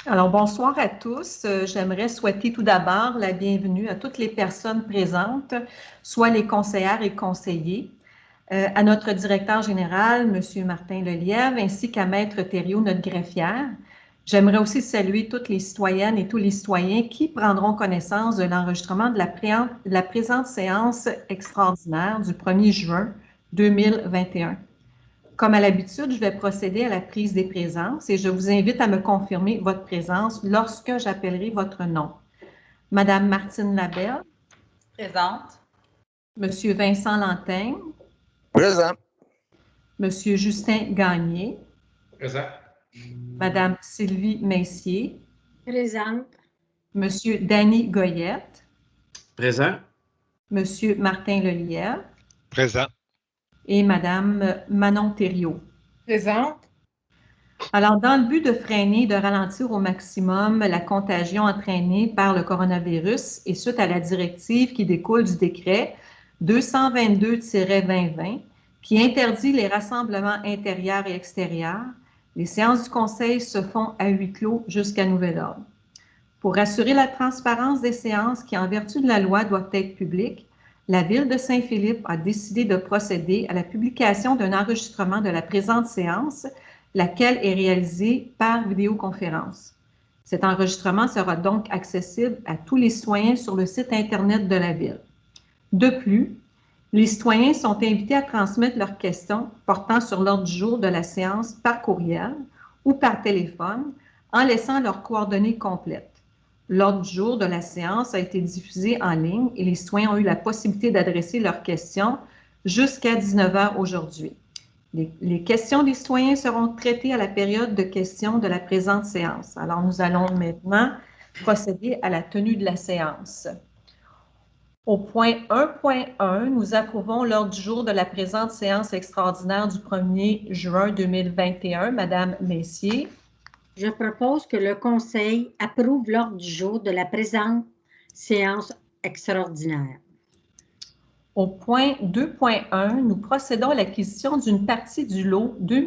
Alors, bonsoir à tous. J'aimerais souhaiter tout d'abord la bienvenue à toutes les personnes présentes, soit les conseillères et conseillers, à notre directeur général, M. Martin Lelièvre, ainsi qu'à Maître Thériault, notre greffière. J'aimerais aussi saluer toutes les citoyennes et tous les citoyens qui prendront connaissance de l'enregistrement de la présente séance extraordinaire du 1er juin 2021. Comme à l'habitude, je vais procéder à la prise des présences et je vous invite à me confirmer votre présence lorsque j'appellerai votre nom. Madame Martine Labelle. Présente. Monsieur Vincent Lantaigne. Présent. Monsieur Justin Gagné. Présent. Madame Sylvie Messier. Présente. Monsieur Danny Goyette. Présent. Monsieur Martin Lelièvre. Présent. Et Madame Manon Thériault. Présente. Alors, dans le but de freiner et de ralentir au maximum la contagion entraînée par le coronavirus et suite à la directive qui découle du décret 222-2020 qui interdit les rassemblements intérieurs et extérieurs, les séances du Conseil se font à huis clos jusqu'à nouvel ordre. Pour assurer la transparence des séances qui, en vertu de la loi, doivent être publiques, la Ville de Saint-Philippe a décidé de procéder à la publication d'un enregistrement de la présente séance, laquelle est réalisée par vidéoconférence. Cet enregistrement sera donc accessible à tous les citoyens sur le site Internet de la Ville. De plus, les citoyens sont invités à transmettre leurs questions portant sur l'ordre du jour de la séance par courriel ou par téléphone en laissant leurs coordonnées complètes. L'ordre du jour de la séance a été diffusé en ligne et les citoyens ont eu la possibilité d'adresser leurs questions jusqu'à 19 h aujourd'hui. Les questions des citoyens seront traitées à la période de questions de la présente séance. Alors, nous allons maintenant procéder à la tenue de la séance. Au point 1.1, nous approuvons l'ordre du jour de la présente séance extraordinaire du 1er juin 2021. Madame Messier. Je propose que le Conseil approuve l'ordre du jour de la présente séance extraordinaire. Au point 2.1, nous procédons à l'acquisition d'une partie du lot 2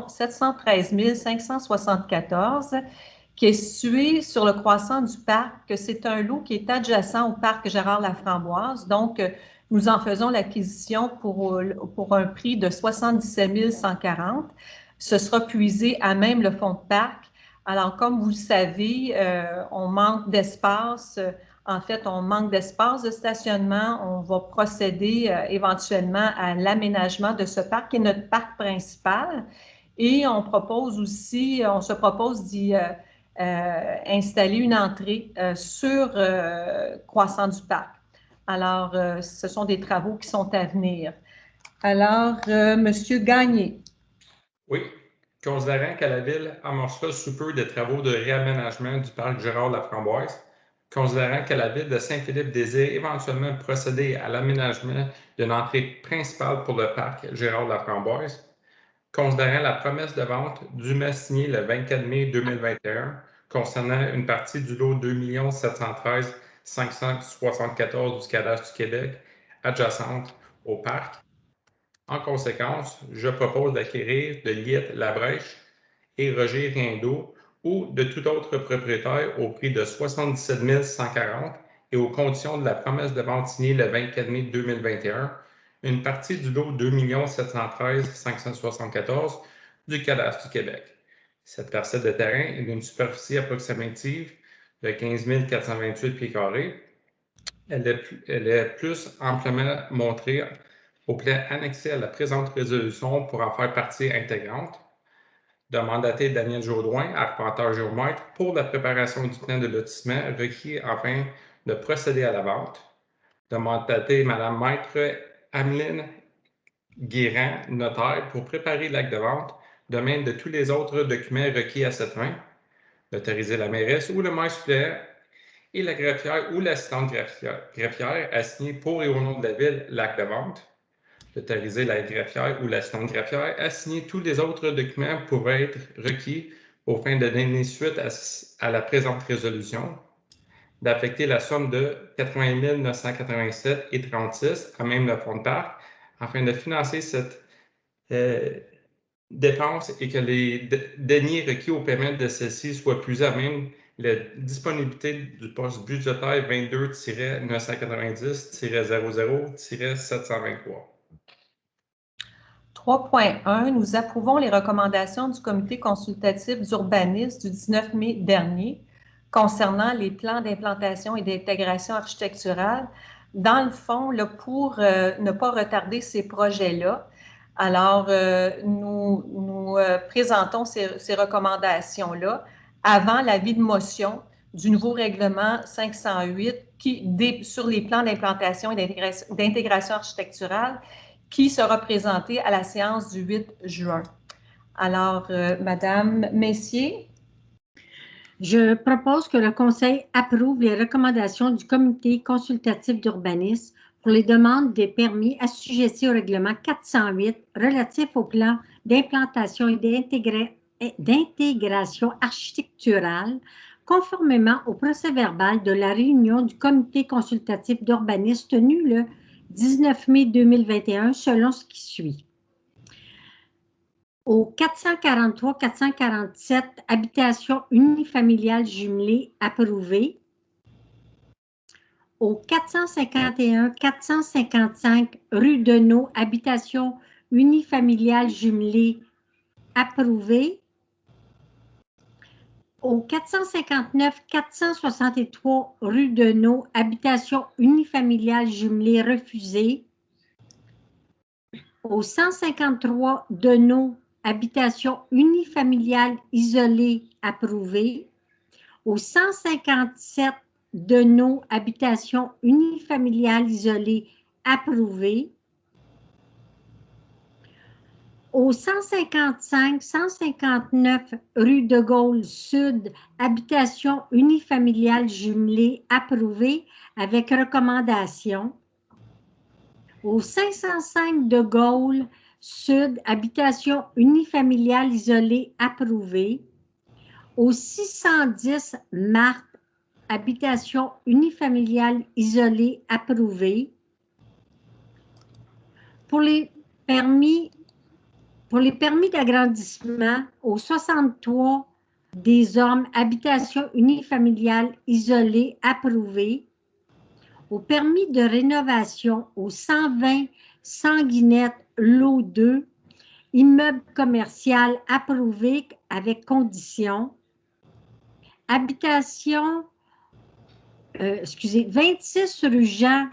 713 574 qui est situé sur le croissant du parc. C'est un lot qui est adjacent au parc Gérard-Laframboise. Donc, nous en faisons l'acquisition pour un prix de 77 140. Ce sera puisé à même le fond de parc. Alors, comme vous le savez, on manque d'espace. En fait, on manque d'espace de stationnement. On va procéder éventuellement à l'aménagement de ce parc qui est notre parc principal. Et on se propose d'y installer une entrée sur Croissant du Parc. Alors, ce sont des travaux qui sont à venir. Alors, Monsieur Gagné. Oui. Considérant que la Ville amorcera sous peu des travaux de réaménagement du parc Gérard-Laframboise, considérant que la Ville de Saint-Philippe désire éventuellement procéder à l'aménagement d'une entrée principale pour le parc Gérard-Laframboise, considérant la promesse de vente dûment signée le 24 mai 2021 concernant une partie du lot 2 713 574 du cadastre du Québec adjacente au parc. En conséquence, je propose d'acquérir de Liette Labrèche et Roger Riendeau ou de tout autre propriétaire au prix de 77 140 et aux conditions de la promesse de vente signée le 24 mai 2021, une partie du lot 2 713 574 du cadastre du Québec. Cette parcelle de terrain est d'une superficie approximative de 15 428 pieds carrés. Elle est plus amplement montrée au plan annexé à la présente résolution pour en faire partie intégrante, de mandater Daniel Jodoin, arpenteur géomètre, pour la préparation du plan de lotissement requis afin de procéder à la vente, de mandater Mme Maître Ameline Guérand, notaire, pour préparer l'acte de vente, de même de tous les autres documents requis à cette fin, d'autoriser la mairesse ou le maire suppléant et la greffière ou l'assistante greffière à signer pour et au nom de la Ville l'acte de vente, d'autoriser la greffière ou l'assistante greffière à signer tous les autres documents pouvant être requis aux fins de donner suite à la présente résolution, d'affecter la somme de 80 987,36 à même le fonds de parc afin de financer cette dépenses et que les deniers requis au paiement de celles-ci soient plus à même la disponibilité du poste budgétaire 22-990-00-723. 3.1, nous approuvons les recommandations du comité consultatif d'urbanisme du 19 mai dernier concernant les plans d'implantation et d'intégration architecturale. Dans le fond, là, pour ne pas retarder ces projets-là, alors nous présentons ces recommandations-là avant l'avis de motion du nouveau règlement 508 sur les plans d'implantation et d'intégration architecturale qui sera présenté à la séance du 8 juin. Alors, Madame Messier. Je propose que le Conseil approuve les recommandations du Comité consultatif d'urbanisme pour les demandes des permis assujettis au règlement 408 relatif au plan d'implantation et d'intégration architecturale, conformément au procès-verbal de la réunion du Comité consultatif d'urbanisme tenue le 19 mai 2021, selon ce qui suit. Au 443-447, habitation unifamiliale jumelée approuvée. Au 451-455, rue Deneau, habitation unifamiliale jumelée approuvée. Au 459-463, rue Deneau, habitation unifamiliale jumelée refusée. Au 153 Deneau, habitation unifamiliale isolée approuvée. Au 157 Deneau, habitation unifamiliale isolée approuvée. Au 155-159 rue de Gaulle Sud, habitation unifamiliale jumelée approuvée avec recommandation. Au 505 de Gaulle Sud, habitation unifamiliale isolée approuvée. Au 610 Marthe, habitation unifamiliale isolée approuvée. Pour les permis d'agrandissement, au 63 des Ormes, habitation unifamiliale isolée approuvée. Au permis de rénovation, au 120 Sanguinette, lot 2, immeuble commercial approuvé avec condition. Habitation, 26 rue Jean,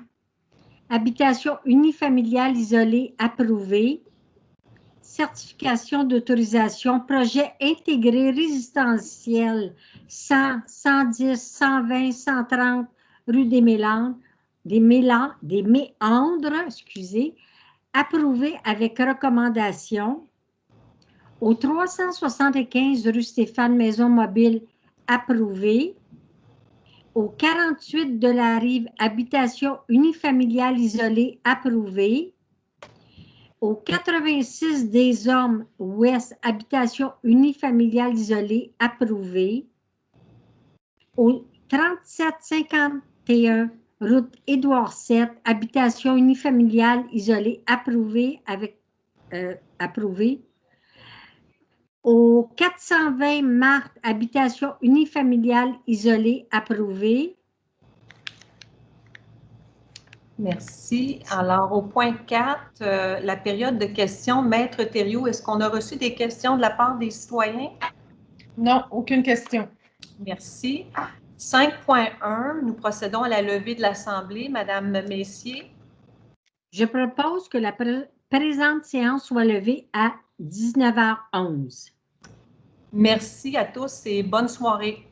habitation unifamiliale isolée approuvée. Certification d'autorisation, projet intégré résidentiel 100, 110, 120, 130 rue des Méandres, approuvé avec recommandation. Au 375 rue Stéphane, maison mobile, approuvé. Au 48 de la Rive, habitation unifamiliale isolée, approuvé. Au 86 des Ormes Ouest, habitation unifamiliale isolée, approuvé. Au 3751 route Édouard VII, habitation unifamiliale isolée, approuvé avec approuvé. Au 420 Marthe, habitation unifamiliale isolée, approuvé. Merci. Alors, au point 4, la période de questions. Maître Thériault, est-ce qu'on a reçu des questions de la part des citoyens? Non, aucune question. Merci. 5.1, nous procédons à la levée de l'Assemblée. Madame Messier. Je propose que la présente séance soit levée à 19h11. Merci à tous et bonne soirée.